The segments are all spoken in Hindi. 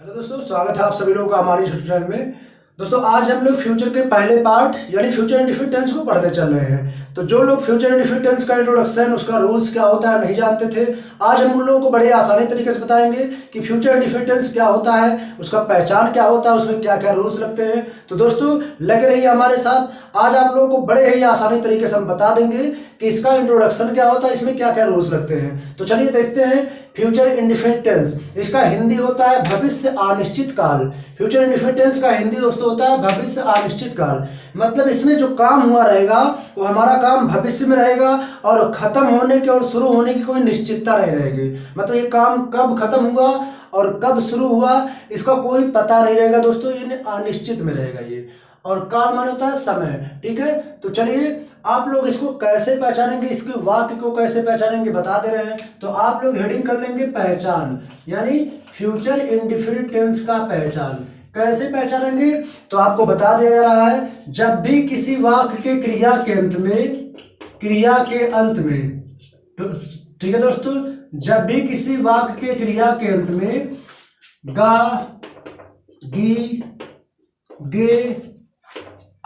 हेलो दोस्तों, स्वागत है आप सभी लोगों का हमारे यूट्यूब चैनल में। दोस्तों आज हम लोग फ्यूचर के पहले पार्ट यानी फ्यूचर इंडेफिनिट टेंस को पढ़ने चल रहे हैं। तो जो लोग फ्यूचर इंडेफिनिट टेंस का इंट्रोडक्शन, उसका रूल्स क्या होता है नहीं जानते थे, आज हम उन लोगों को बड़े आसानी तरीके से बताएंगे कि फ्यूचर इंडेफिनिट टेंस क्या होता है, उसका पहचान क्या होता है, उसमें क्या क्या रूल्स लगते हैं। तो दोस्तों लगे रहिए हमारे साथ, आज आप लोगों को बड़े ही आसानी तरीके से हम बता देंगे कि इसका इंट्रोडक्शन क्या होता है, इसमें क्या क्या रूल्स लगते हैं। तो चलिए देखते हैं फ्यूचर इंडेफिनिट टेंस। इसका हिंदी होता है भविष्य अनिश्चित काल। फ्यूचर इंडेफिनिट टेंस का हिंदी दोस्तों होता है भविष्य अनिश्चित काल। मतलब इसमें जो काम हुआ रहेगा वो हमारा काम भविष्य में रहेगा और खत्म होने के और शुरू होने की कोई निश्चितता नहीं रहेगी। मतलब ये काम कब खत्म हुआ और कब शुरू हुआ इसका कोई पता नहीं रहेगा दोस्तों, ये अनिश्चित में रहेगा ये। और काल मान होता है समय, ठीक है। तो चलिए आप लोग इसको कैसे पहचानेंगे, इसके वाक्य को कैसे पहचानेंगे बता दे रहे हैं। तो आप लोग हेडिंग कर लेंगे पहचान, यानी फ्यूचर इंडेफिनिट टेंस का पहचान। कैसे पहचानेंगे तो आपको बता दिया जा रहा है, जब भी किसी वाक्य के क्रिया के अंत में, तो ठीक है दोस्तों, जब भी किसी वाक्य के क्रिया के अंत में गा, गी, गे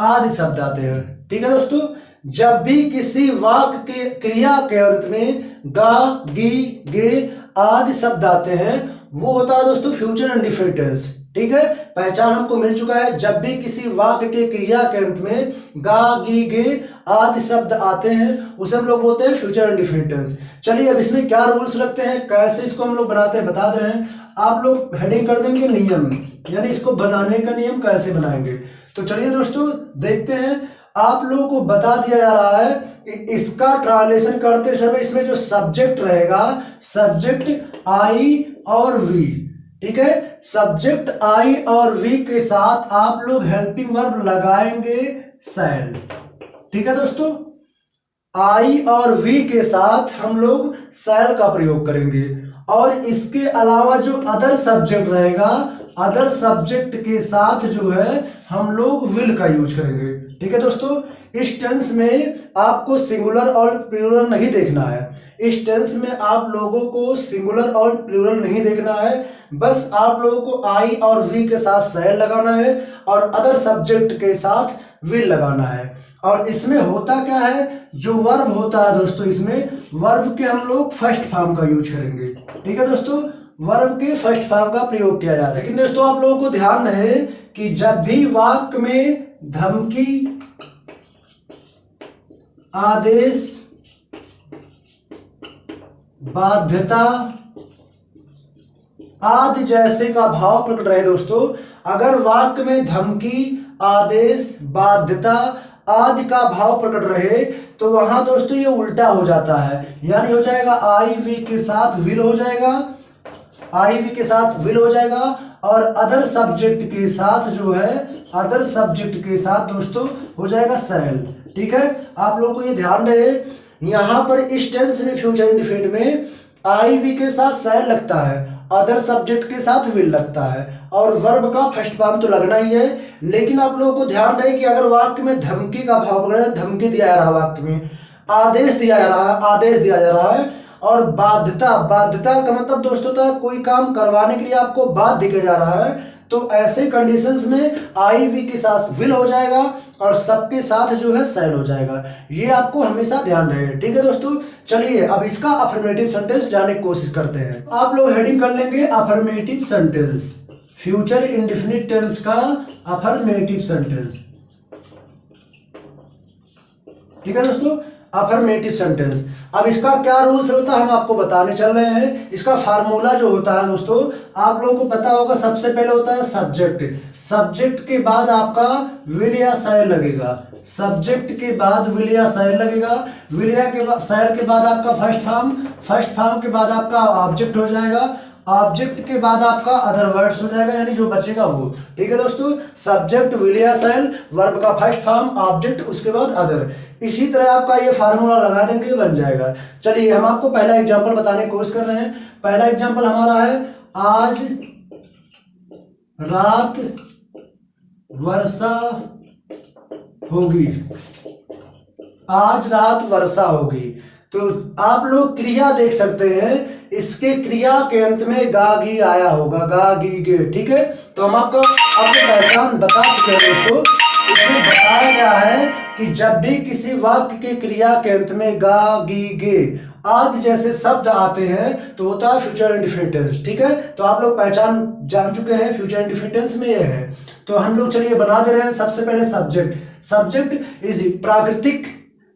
आदि शब्द आते हैं। ठीक है दोस्तों, जब भी किसी वाक्य के क्रिया के अंत में गा, गी, गे आदि शब्द आते हैं वो होता है दोस्तों फ्यूचर इंडेफिनिट टेंस। ठीक है, पहचान हमको मिल चुका है। जब भी किसी वाक्य के क्रिया के अंत में गा, गी, गे आदि शब्द आते हैं उसे हम लोग बोलते हैं फ्यूचर इंडेफिनिट टेंस। चलिए अब इसमें क्या रूल्स लगते हैं, कैसे इसको हम लोग बनाते हैं बता दे रहे हैं। आप लोग हेडिंग कर देंगे नियम, यानी इसको बनाने का नियम कैसे बनाएंगे। तो चलिए दोस्तों देखते हैं। आप लोगों को बता दिया जा रहा है कि इसका ट्रांसलेशन करते समय इसमें जो सब्जेक्ट रहेगा, सब्जेक्ट आई और वी, ठीक है। सब्जेक्ट आई और वी के साथ आप लोग हेल्पिंग वर्ब लगाएंगे शैल। ठीक है दोस्तों, आई और वी के साथ हम लोग शैल का प्रयोग करेंगे। और इसके अलावा जो अदर सब्जेक्ट रहेगा, अदर सब्जेक्ट के साथ जो है हम लोग विल का यूज करेंगे। ठीक है दोस्तों, इस टेंस में आपको सिंगुलर और प्लूरल नहीं देखना है। इस टेंस में आप लोगों को सिंगुलर और प्लूरल नहीं देखना है, बस आप लोगों को आई और वी के साथ शैल लगाना है और अदर सब्जेक्ट के साथ विल लगाना है। और इसमें होता क्या है, जो वर्ब होता है दोस्तों, इसमें वर्ब के हम लोग फर्स्ट फॉर्म का यूज करेंगे। ठीक है दोस्तों, वर्ब के फर्स्ट फॉर्म का प्रयोग किया जा रहा है। लेकिन दोस्तों आप लोगों को ध्यान रहे कि जब भी वाक्य में धमकी, आदेश, बाध्यता आदि जैसे का भाव प्रकट रहे दोस्तों, अगर वाक्य में धमकी, आदेश, बाध्यता आदि का भाव प्रकट रहे तो वहां दोस्तों ये उल्टा हो जाता है, यानी हो जाएगा आई वी के साथ विल हो जाएगा, आई वी के साथ विल हो जाएगा और अदर सब्जेक्ट के साथ जो है, अदर सब्जेक्ट के साथ दोस्तों हो जाएगा शैल। ठीक है, आप लोगों को ये ध्यान रहे, यहां पर इस टेंस में फ्यूचर इंडेफिनिट में आई वी के साथ शैल लगता है, अदर सब्जेक्ट के साथ विल लगता है और वर्ब का फर्स्ट फॉर्म तो लगना ही है। लेकिन आप लोगों को ध्यान रहे कि अगर वाक्य में धमकी का भाव पकड़, धमकी दिया जा रहा है, वाक्य में आदेश दिया जा रहा है, आदेश दिया जा रहा है और बाध्यता, बाध्यता का मतलब दोस्तों था कोई काम करवाने के लिए आपको बाध्य किया जा रहा है, तो ऐसे कंडीशंस में आई वी के साथ विल हो जाएगा और सबके साथ जो है शैल हो जाएगा। ये आपको हमेशा ध्यान रहे। ठीक है दोस्तों, चलिए अब इसका अफर्मेटिव सेंटेंस जानने की कोशिश करते हैं। आप लोग हेडिंग कर लेंगे affirmative sentence, future indefinite tense का अफर्मेटिव सेंटेंस। ठीक है दोस्तों, अफर्मेटिव सेंटेंस। अब इसका क्या रूल्स होता है हम आपको बताने चल रहे हैं। इसका फार्मूला जो होता है दोस्तों, आप लोगों को पता होगा, सबसे पहले होता है सब्जेक्ट, सब्जेक्ट के बाद आपका विल या शैल लगेगा, सब्जेक्ट के बाद विल या शैल लगेगा, विल या के बाद शैल के बाद आपका फर्स्ट फॉर्म, फर्स्ट फॉर्म के बाद आपका ऑब्जेक्ट हो जाएगा, ऑब्जेक्ट के बाद आपका अदर वर्ड्स हो जाएगा, यानी जो बचेगा वो। ठीक है दोस्तों, सब्जेक्ट, विल या शैल, वर्ब का फर्स्ट फॉर्म, ऑब्जेक्ट, उसके बाद अदर। इसी तरह आपका ये फार्मूला लगा देंगे, बन जाएगा। चलिए हम आपको पहला एग्जांपल बताने की कोशिश कर रहे हैं। पहला एग्जांपल हमारा है, आज रात वर्षा होगी, आज रात वर्षा होगी। तो आप लोग क्रिया देख सकते हैं, इसके क्रिया के अंत में गा गी आया होगा, गा गी गे, ठीक है। तो हम आपको अपनी पहचान बता चुके हैं दोस्तों। इसमें बताया गया है कि जब भी किसी वाक्य के क्रिया के अंत में गा गी गे आदि जैसे शब्द आते हैं तो होता है फ्यूचर इंडेफिनिट टेंस, ठीक है। तो आप लोग पहचान जान चुके हैं, फ्यूचर इंडेफिनिट टेंस में ये है। तो हम लोग चलिए बना दे रहे हैं। सबसे पहले सब्जेक्ट। सब्जेक्ट इज प्राकृतिक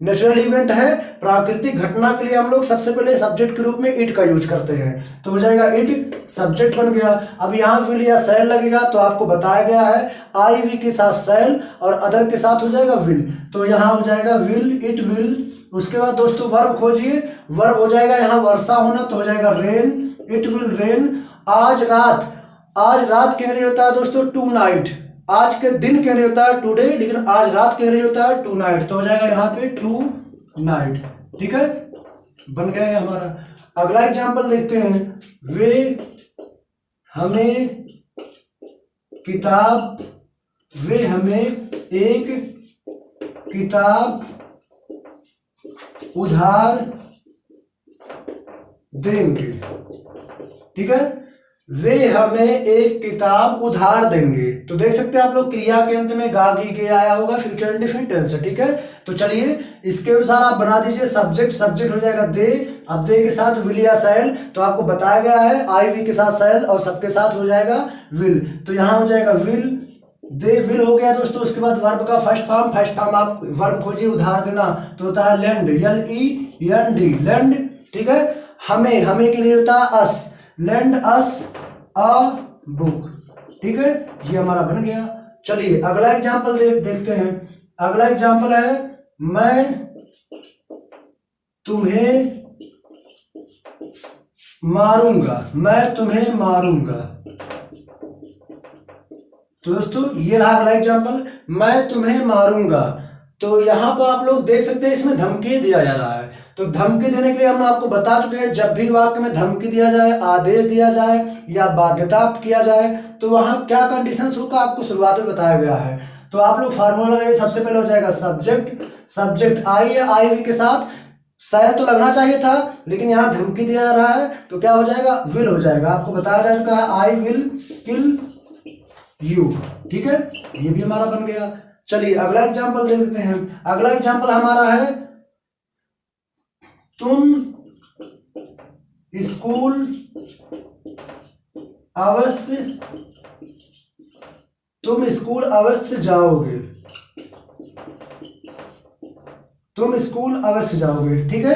नेचुरल इवेंट है, प्राकृतिक घटना के लिए हम लोग सबसे पहले सब्जेक्ट के रूप में इट का यूज करते हैं। तो हो जाएगा इट, सब्जेक्ट बन गया। अब यहाँ विल या शैल लगेगा, तो आपको बताया गया है आई वी के साथ शैल और अदर के साथ हो जाएगा विल। तो यहाँ हो जाएगा विल, इट विल। उसके बाद दोस्तों वर्ब खोजिए। वर्ब हो जाएगा यहाँ वर्षा होना, तो हो जाएगा रेन, इट विल रेन। आज रात, आज रात कह रही होता है दोस्तों टू नाइट, आज के दिन कह रही होता है टुडे, लेकिन आज रात कह रही होता है टू नाइट, तो हो जाएगा यहाँ पे टू नाइट, ठीक है। बन गया है हमारा। अगला एग्जाम्पल देखते हैं। वे हमें किताब, वे हमें एक किताब उधार देंगे, ठीक है। वे हमें एक किताब उधार देंगे। तो देख सकते हैं आप लोग क्रिया के अंत में गा गी के आया होगा, फ्यूचर इंडेफिनिट टेंस, ठीक है। तो चलिए इसके अनुसार आप बना दीजिए सब्जेक्ट। सब्जेक्ट हो जाएगा दे, अब दे के साथ विल या शैल, तो आपको बताया गया है आई वी के साथ शैल और सबके साथ हो जाएगा विल। तो यहाँ हो जाएगा विल, दे विल हो गया दोस्तों। उसके बाद वर्ब का फर्स्ट फॉर्म आप वर्ब खोजिए उधार देना, तो होता है lend, L E N D, lend, ठीक है। हमें, हमें के लिए होता है अस, लेंड अस अ बुक, ठीक है। ये हमारा बन गया। चलिए अगला एग्जाम्पल देखते हैं। अगला एग्जाम्पल है मैं तुम्हें मारूंगा, मैं तुम्हें मारूंगा। तो दोस्तों ये रहा अगला एग्जाम्पल, मैं तुम्हें मारूंगा। तो यहां पर आप लोग देख सकते हैं इसमें धमकी दिया जा रहा है। तो धमकी देने के लिए हम आपको बता चुके हैं, जब भी वाक्य में धमकी दिया जाए, आदेश दिया जाए या बाध्यता किया जाए, तो वहां क्या कंडीशंस होगा आपको शुरुआत में बताया गया है। तो आप लोग फार्मूला लगाइए। सबसे पहले हो जाएगा सब्जेक्ट, सब्जेक्ट आई या आई वी के साथ शायद तो लगना चाहिए था, लेकिन यहाँ धमकी दिया जा रहा है तो क्या हो जाएगा, विल हो जाएगा। आपको बताया जा चुका है आई विल किल यू, ठीक है। ये भी हमारा बन गया। चलिए अगला एग्जाम्पल देख लेते हैं। अगला एग्जाम्पल हमारा है तुम स्कूल अवश्य, तुम स्कूल अवश्य जाओगे, तुम स्कूल अवश्य जाओगे, ठीक है।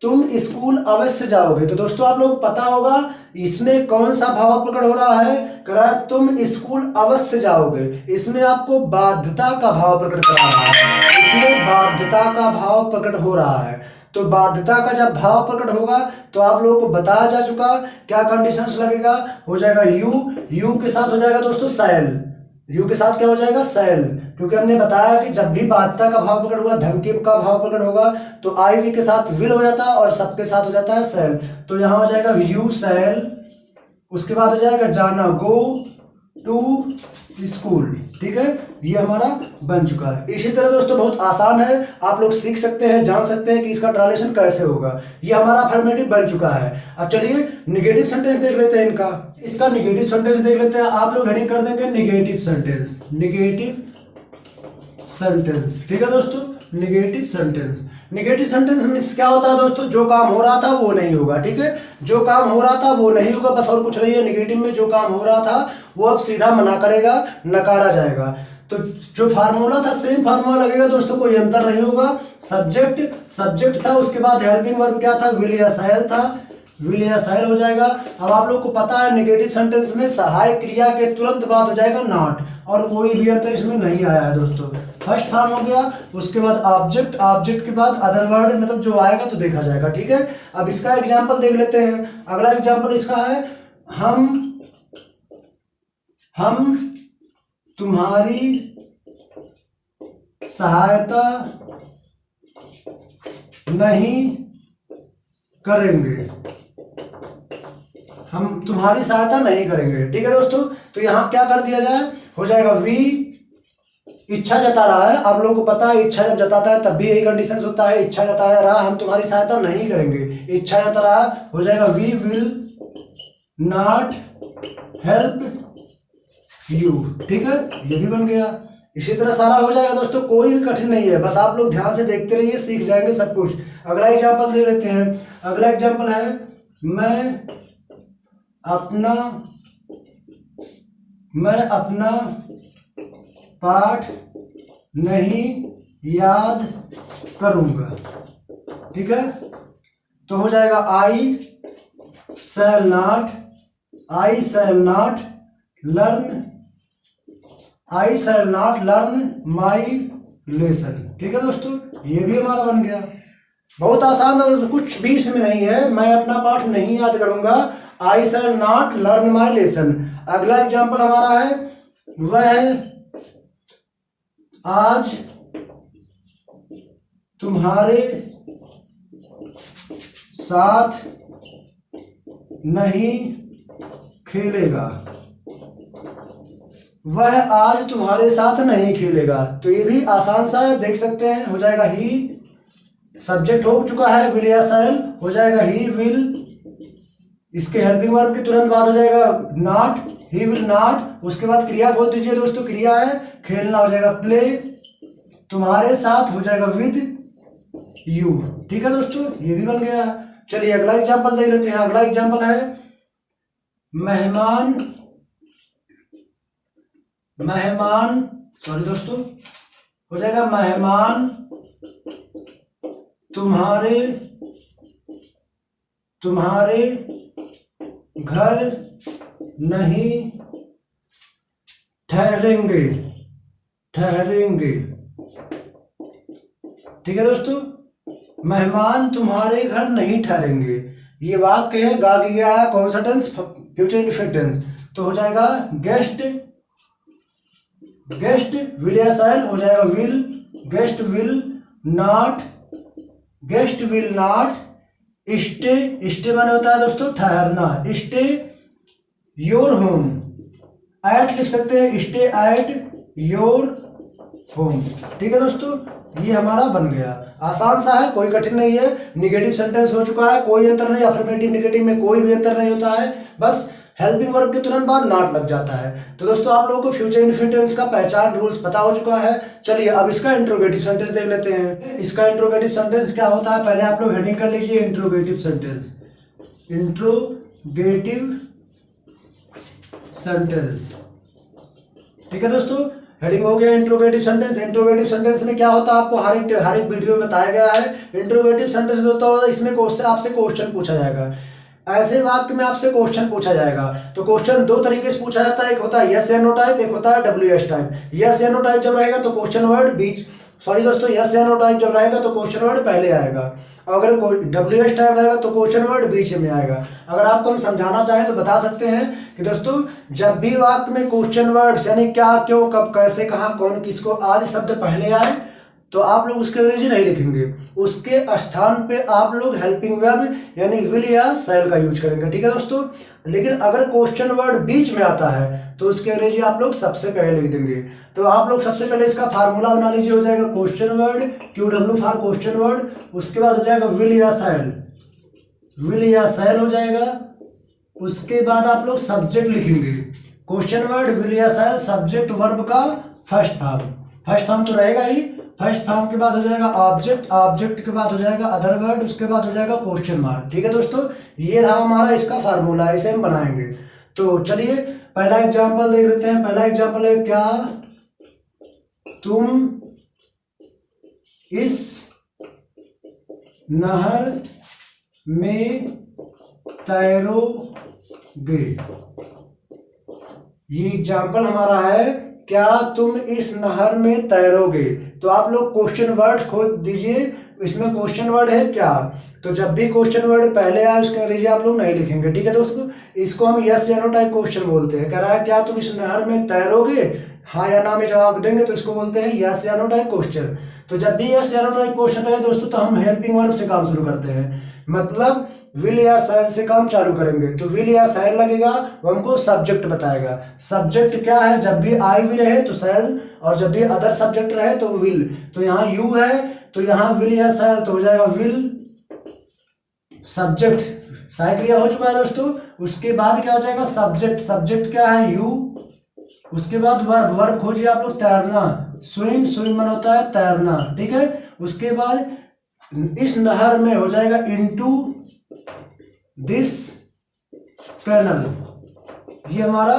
तुम स्कूल अवश्य जाओगे। तो दोस्तों आप लोग पता होगा इसमें कौन सा भाव प्रकट हो रहा है, कह रहा है तुम स्कूल अवश्य जाओगे। इसमें आपको बाध्यता का भाव प्रकट कर रहा है, इसमें बाध्यता का भाव प्रकट हो रहा है। तो बाध्यता का जब भाव प्रकट होगा तो आप लोगों को बताया जा चुका क्या कंडीशंस लगेगा, हो जाएगा यू, यू के साथ हो जाएगा दोस्तों शैल, यू के साथ क्या हो जाएगा शैल, क्योंकि हमने बताया कि जब भी बाध्यता का भाव प्रकट होगा, धमकी का भाव प्रकट होगा, तो आई वी के साथ विल हो जाता है और सबके साथ हो जाता है शैल। तो यहाँ हो जाएगा यू शैल। उसके बाद हो जाएगा जाना, गो टू स्कूल, ठीक है। ये हमारा बन चुका है। इसी तरह दोस्तों बहुत आसान है, आप लोग सीख सकते हैं, जान सकते हैं कि इसका ट्रांसलेशन कैसे होगा। ये हमारा अफर्मेटिव बन चुका है। अब चलिए निगेटिव सेंटेंस देख लेते हैं इनका। इसका निगेटिव सेंटेंस देख लेते हैं। आप लोग हेडिंग कर देंगे निगेटिव सेंटेंस, निगेटिव सेंटेंस, ठीक है दोस्तों। Negative sentence, negative sentence means क्या होता है दोस्तों, जो काम हो रहा था वो नहीं होगा, ठीक है। जो काम हो रहा था वो नहीं होगा, बस और कुछ नहीं है। निगेटिव में जो काम हो रहा था वो अब सीधा मना करेगा, नकारा जाएगा। तो जो फार्मूला था सेम फार्मूला लगेगा दोस्तों, कोई अंतर नहीं होगा। सब्जेक्ट, सब्जेक्ट था, उसके बाद हेल्पिंग वर्ब क्या था, विल या शैल था, विल या शैल हो जाएगा। अब आप लोग को पता है निगेटिव सेंटेंस में सहायक क्रिया के तुरंत बाद हो जाएगा नॉट, और कोई भी अंतर इसमें नहीं आया है दोस्तों। फर्स्ट फॉर्म हो गया, उसके बाद ऑब्जेक्ट, ऑब्जेक्ट के बाद अदर वर्ड, मतलब जो आएगा तो देखा जाएगा, ठीक है। अब इसका एग्जाम्पल देख लेते हैं। अगला एग्जाम्पल इसका है हम तुम्हारी सहायता नहीं करेंगे, हम तुम्हारी सहायता नहीं करेंगे, ठीक है दोस्तों। तो यहां क्या कर दिया जाए, हो जाएगा वी इच्छा जता रहा है, आप लोगों को पता है इच्छा जब जताता है तब भी यही कंडीशन होता है, इच्छा जता रहा हम तुम्हारी सहायता नहीं करेंगे, इच्छा जता रहा हो जाएगा we will not help you. ठीक है, ये भी बन गया। इसी तरह सारा हो जाएगा दोस्तों, कोई भी कठिन नहीं है, बस आप लोग ध्यान से देखते रहिए, सीख जाएंगे सब कुछ। अगला एग्जाम्पल दे लेते हैं। अगला एग्जाम्पल है मैं अपना पाठ नहीं याद करूंगा। ठीक है, तो हो जाएगा I shall not learn my lesson. ठीक है दोस्तों, ये भी हमारा बन गया। बहुत आसान है दोस्तों, कुछ भी इसमें नहीं है। मैं अपना पाठ नहीं याद करूंगा, I shall not learn my lesson. अगला एग्जाम्पल हमारा है वह आज तुम्हारे साथ नहीं खेलेगा। वह आज तुम्हारे साथ नहीं खेलेगा, तो ये भी आसान सा है, देख सकते हैं। हो जाएगा ही, सब्जेक्ट हो चुका है विल या शैल, हो जाएगा ही विल, इसके हेल्पिंग वर्ब के तुरंत बाद हो जाएगा नॉट, ही विल नॉट, उसके बाद क्रिया बोल दीजिए दोस्तों, क्रिया है खेलना, हो जाएगा प्ले, तुम्हारे साथ हो जाएगा विद यू। ठीक है दोस्तों, ये भी बन गया। चलिए अगला एग्जांपल देख लेते हैं। अगला एग्जांपल है मेहमान सॉरी दोस्तों, हो जाएगा मेहमान तुम्हारे घर नहीं ठहरेंगे। ठीक है दोस्तों, मेहमान तुम्हारे घर नहीं ठहरेंगे, ये वाक्य है, गा गया है, कौन सा टेंस, फ्यूचर इंडेफिनिट टेंस। तो हो जाएगा गेस्ट विल या शैल, हो जाएगा will, guest will not stay माने होता है दोस्तों ठहरना, स्टे योर होम, एट लिख सकते हैं, स्टे एट योर होम। ठीक है दोस्तों, ये हमारा बन गया। आसान सा है, कोई कठिन नहीं है। निगेटिव सेंटेंस हो चुका है, कोई अंतर नहीं, अफर्मेटिव नेगेटिव में कोई भी अंतर नहीं होता है, बस हेल्पिंग वर्ब के तुरंत बाद नॉट लग जाता है। तो दोस्तों आप लोगों को फ्यूचर इंडेफिनिट टेंस का पहचान रूल्स पता हो चुका है। चलिए अब इसका इंट्रोगेटिव सेंटेंस देख लेते हैं। इसका इंट्रोगेटिव सेंटेंस क्या होता है, पहले आप लोग हेडिंग कर लीजिए, इंट्रोगेटिव सेंटेंस। ठीक है दोस्तों, हेडिंग हो गया इंट्रोगेटिव सेंटेंस। इंट्रोगेटिव सेंटेंस में क्या होता है आपको हर एक वीडियो में बताया गया है। इंट्रोगेटिव सेंटेंस होता है इसमें आपसे क्वेश्चन पूछा जाएगा, ऐसे वाक्य में आपसे क्वेश्चन पूछा जाएगा। तो क्वेश्चन दो तरीके से पूछा जाता है, एक होता है यस या नो टाइप, एक होता है WS टाइप। यस या नो टाइप जब रहेगा तो क्वेश्चन वर्ड यस या नो टाइप जब रहेगा तो क्वेश्चन वर्ड पहले आएगा, अगर WS टाइप रहेगा तो क्वेश्चन वर्ड बीच में आएगा। अगर आपको हम समझाना चाहें तो बता सकते हैं कि दोस्तों जब भी वाक्य में क्वेश्चन वर्ड्स यानी क्या, क्यों, कब, कैसे, कहाँ, कौन, किसको आदि शब्द पहले आए तो आप लोग उसके अंग्रेजी नहीं लिखेंगे, उसके स्थान पे आप लोग हेल्पिंग वर्ब यानी विल या शैल का यूज करेंगे। ठीक है दोस्तों, लेकिन अगर क्वेश्चन वर्ड बीच में आता है तो उसके अंग्रेजी आप लोग सबसे पहले लिख देंगे। तो आप लोग सबसे पहले इसका फार्मूला बना लीजिए, हो जाएगा question word, QW for question word, उसके बाद हो जाएगा विल या शैल हो जाएगा। उसके बाद आप लोग सब्जेक्ट लिखेंगे, क्वेश्चन वर्ड, विल या शैल, सब्जेक्ट वर्ब का फर्स्ट फॉर्म तो रहेगा ही, फर्स्ट फॉर्म के बाद हो जाएगा ऑब्जेक्ट के बाद हो जाएगा अदर वर्ड, उसके बाद हो जाएगा क्वेश्चन मार्क। ठीक है दोस्तों, ये रहा हमारा इसका फार्मूला, इसे हम बनाएंगे। तो चलिए पहला एग्जांपल देख लेते हैं। पहला एग्जांपल है क्या तुम इस नहर में तैरोगे। ये एग्जांपल हमारा है क्या तुम इस नहर में तैरोगे। तो आप लोग क्वेश्चन वर्ड खोज दीजिए, इसमें क्वेश्चन वर्ड है क्या, तो जब भी क्वेश्चन वर्ड पहले आए उसके अंग्रेजी आप लोग नहीं लिखेंगे। ठीक है दोस्तों, इसको हम यस या नो टाइप क्वेश्चन बोलते हैं। कह रहा है क्या तुम इस नहर में तैरोगे, हाँ या ना में जवाब देंगे तो इसको बोलते हैं यस या नो टाइप क्वेश्चन। तो जब भी यस या नो टाइप क्वेश्चन रहे दोस्तों तो हम हेल्पिंग वर्ब से काम शुरू करते हैं, मतलब विल या शैल से काम चालू करेंगे। तो विल या शैल लगेगा, वो हमको सब्जेक्ट बताएगा। सब्जेक्ट क्या है, जब भी आई भी रहे तो शैल और जब भी अदर सब्जेक्ट रहे तो विल। तो यहाँ यू है तो यहाँ विल या शैल, तो हो जाएगा विल सब्जेक्ट, सहायक क्रिया हो चुका है दोस्तों। उसके बाद क्या हो जाएगा सब्जेक्ट, सब्जेक्ट क्या है यू। उसके बाद वर्ब, वर्ब खोजिए आप लोग तैरना, स्विम, स्विम मन होता है तैरना, ठीक है। उसके बाद इस नहर में हो जाएगा इनटू दिस कैनल, ये हमारा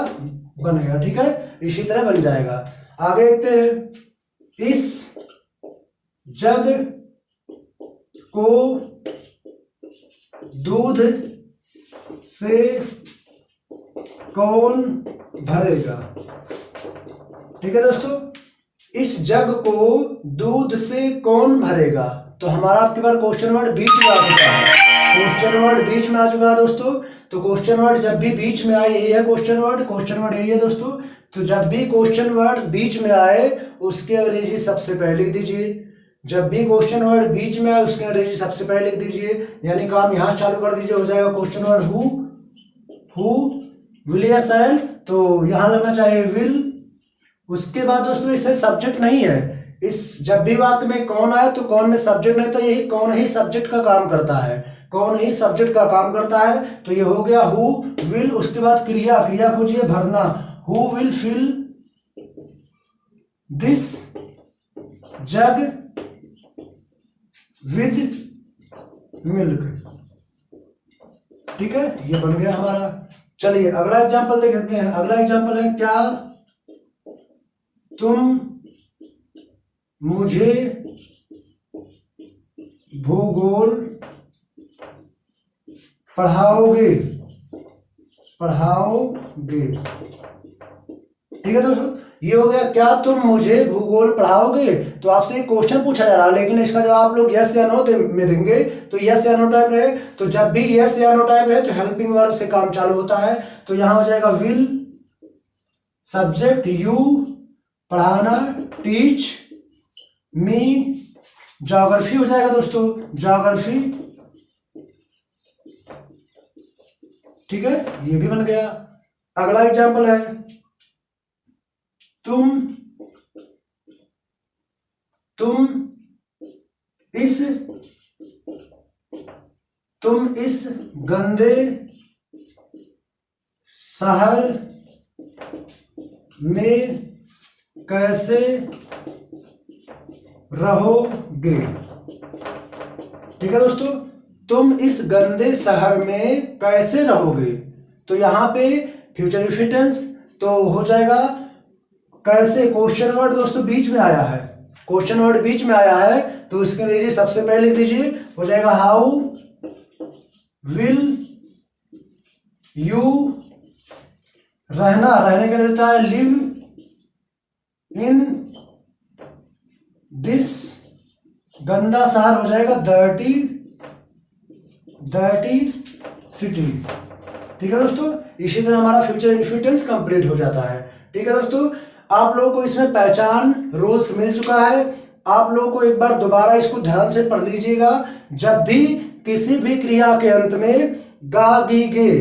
बनेगा, ठीक है। इसी तरह बन जाएगा। आगे देखते हैं, इस जग को दूध से कौन भरेगा, ठीक है दोस्तों। इस जग को दूध से कौन भरेगा, तो हमारा आपके पास क्वेश्चन वर्ड बीच में आ चुका है, क्वेश्चन वर्ड बीच में आ चुका है दोस्तों। तो क्वेश्चन वर्ड जब भी बीच में आए, यही है क्वेश्चन वर्ड यही है दोस्तों। तो जब भी क्वेश्चन वर्ड बीच में आए उसके अंग्रेजी सबसे पहले लिख दीजिए। जब भी क्वेश्चन वर्ड बीच में आए उसके अंग्रेजी सबसे पहले लिख दीजिए, यानी काम यहां चालू कर दीजिए। हो जाएगा क्वेश्चन वर्ड हु, विल या शैल, तो यहां लगना चाहिए विल। उसके बाद दोस्तों इससे सब्जेक्ट नहीं है, इस जब भी वाक्य में कौन आए तो कौन में सब्जेक्ट नहीं, तो यही कौन ही सब्जेक्ट का काम करता है, कौन ही सब्जेक्ट का काम करता है। तो ये हो गया हु विल। उसके बाद क्रिया, क्रिया खोजिए भरना, who will fill this jug with milk, ठीक है, ये बन गया हमारा। चलिए अगला एग्जांपल देख लेते हैं। अगला एग्जांपल है, क्या तुम मुझे भूगोल पढ़ाओगे, ठीक है दोस्तों। ये हो गया, क्या तुम मुझे भूगोल पढ़ाओगे। तो आपसे एक क्वेश्चन पूछा जा रहा है, लेकिन इसका जवाब आप लोग यस या नो में देंगे। तो यस या नो टाइप रहे, तो जब भी यस या नो टाइप रहे तो हेल्पिंग वर्ब से काम चालू होता है। तो यहां हो जाएगा विल सब्जेक्ट यू, पढ़ाना टीच, मी ज्योग्राफी हो जाएगा दोस्तों, ज्योग्राफी, ठीक है, ये भी बन गया। अगला एग्जांपल है, तुम इस गंदे शहर में कैसे रहोगे, ठीक है दोस्तों। तुम इस गंदे शहर में कैसे रहोगे, तो यहां पे फ्यूचर इंफिनिटिव, तो हो जाएगा कैसे। क्वेश्चन वर्ड दोस्तों बीच में आया है, क्वेश्चन वर्ड बीच में आया है, तो इसके लिए सबसे पहले लिख दीजिए, हो जाएगा हाउ विल यू, रहना, रहने के लिए रहता है लिव इन दिस, गंदा शहर हो जाएगा डर्टी सिटी, ठीक है दोस्तों। इसी तरह हमारा फ्यूचर इंफिनिटिव कंप्लीट हो जाता है, ठीक है दोस्तों। आप लोगों को इसमें पहचान रूल्स मिल चुका है। आप लोगों को एक बार दोबारा इसको ध्यान से पढ़ लीजिएगा। जब भी किसी भी क्रिया के अंत में गा गी गे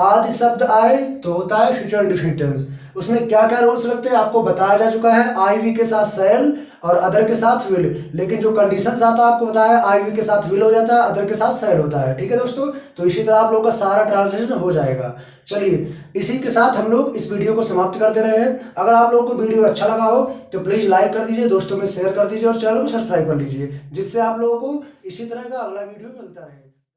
आदि शब्द आए तो होता है फ्यूचर इंडेफिनिटिव। उसमें क्या क्या रूल्स लगते हैं आपको बताया जा चुका है, आई वी के साथ सेल और अदर के साथ विल, लेकिन जो कंडीशंस आता है आपको बताया आई वी के साथ विल हो जाता है, अदर के साथ सेल होता है, ठीक है दोस्तों। तो इसी तरह आप लोगों का सारा ट्रांसलेशन हो जाएगा। चलिए इसी के साथ हम लोग इस वीडियो को समाप्त कर दे रहे हैं। अगर आप लोगों को वीडियो अच्छा लगा हो तो प्लीज लाइक कर दीजिए, दोस्तों में शेयर कर दीजिए और चैनल को सब्सक्राइब कर लीजिए, जिससे आप लोगों को इसी तरह का अगला वीडियो मिलता रहे।